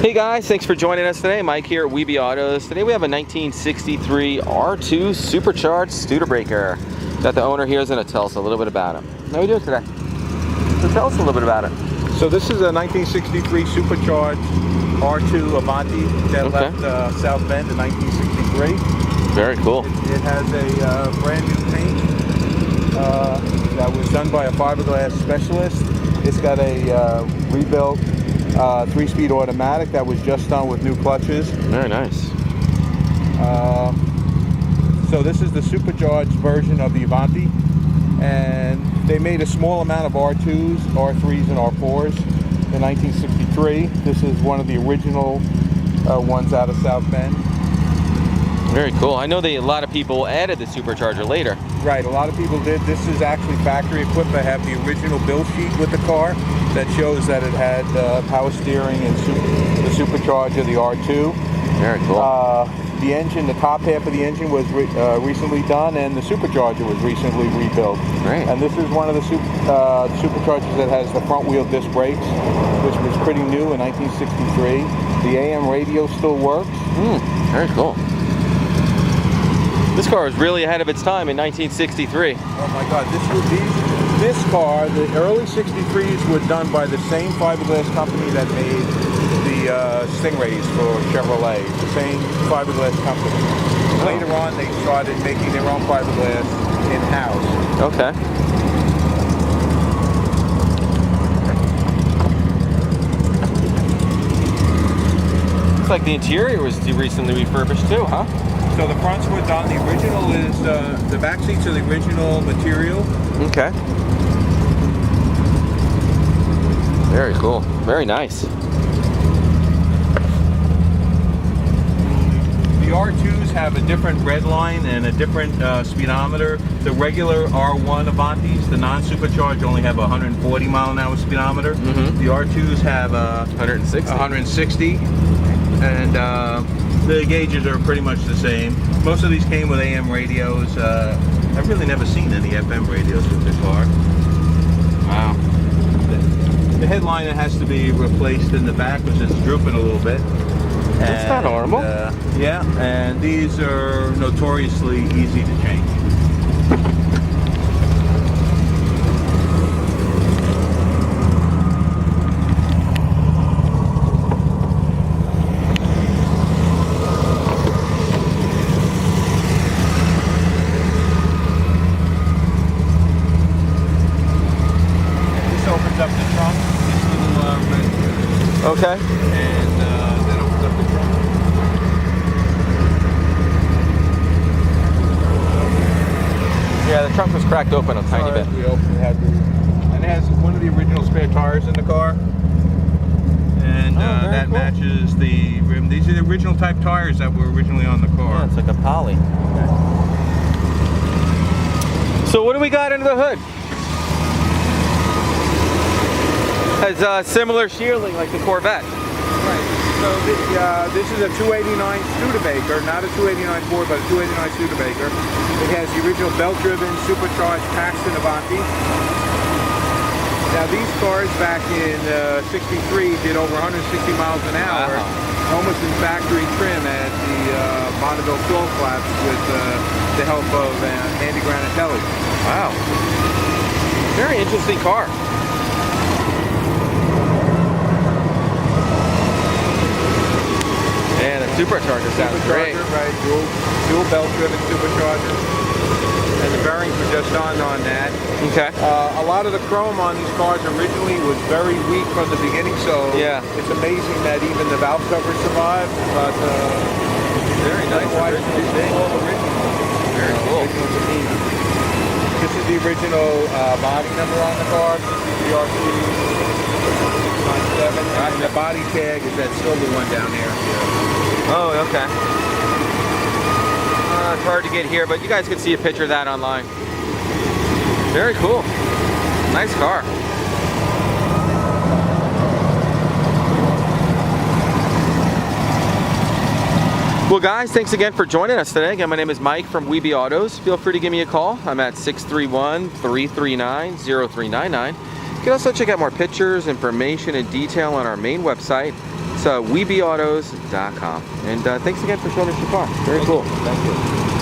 Hey guys, thanks for joining us today. Mike here at WeBe Autos. Today we have a 1963 R2 Supercharged Studebaker. Got the owner here is going to tell us a little bit about him. How are we doing today? So tell us a little bit about it. So this is a 1963 Supercharged R2 Avanti that left South Bend in 1963. Very cool. It has a brand new paint that was done by a fiberglass specialist. It's got a rebuilt 3-speed automatic that was just done with new clutches. Very nice. So this is the supercharged version of the Avanti, and they made a small amount of R2s, R3s, and R4s in 1963. This is one of the original ones out of South Bend. Very cool. I know that a lot of people added the supercharger later. Right, a lot of people did. This is actually factory equipped. I have the original build sheet with the car that shows that it had power steering and the supercharger, the R2. Very cool. The engine, the top half of the engine was recently done, and the supercharger was recently rebuilt. Great. And this is one of the superchargers that has the front wheel disc brakes, which was pretty new in 1963. The AM radio still works. Very cool. This car was really ahead of its time in 1963. Oh my God, this car, the early 63s were done by the same fiberglass company that made the Stingrays for Chevrolet, the same fiberglass company. Later on, they started making their own fiberglass in-house. Okay. Looks like the interior was recently refurbished too, huh? So the fronts were done. The original is, the back seats are the original material. Okay. Very cool. Very nice. The R2s have a different red line and a different speedometer. The regular R1 Avantis, the non-supercharged, only have a 140 mile an hour speedometer. The R2s have 160. And the gauges are pretty much the same. Most of these came with AM radios. I've really never seen any FM radios with this car. Wow. The headliner has to be replaced in the back because it's drooping a little bit. That's not horrible. Yeah, and these are notoriously easy to change. Opens up the trunk, this little red. Okay. And that opens up the trunk. Yeah, the trunk was cracked open a tiny bit. We had and it has one of the original spare tires in the car. And that cool. Matches the rim. These are the original type tires that were originally on the car. Yeah, it's like a poly. Okay. So what do we got under the hood? Has similar shielding like the Corvette. Right. So this is a 289 Studebaker, not a 289 Ford, but a 289 Studebaker. It has the original belt-driven supercharged Paxton Avanti. Now these cars back in '63 did over 160 miles an hour, almost in factory trim at the Bonneville Salt Flats with the help of Andy Granatelli. Wow. Very interesting car. And the supercharger sounds great. Right, dual belt-driven supercharger, and the bearings were just on that. Okay. A lot of the chrome on these cars originally was very weak from the beginning, so yeah, it's amazing that even the valve cover survived. But very nice. Otherwise, it's all original. Very cool. This is the original body number on the car. The R2 697, and the body tag is that silver one down there. Oh, okay. It's hard to get here, but you guys can see a picture of that online. Very cool. Nice car. Well guys, thanks again for joining us today. Again, my name is Mike from WeBe Autos. Feel free to give me a call. I'm at 631-339-0399. You can also check out more pictures, information, and detail on our main website, webeautos.com. And thanks again for showing us your car. Very cool. Thank you.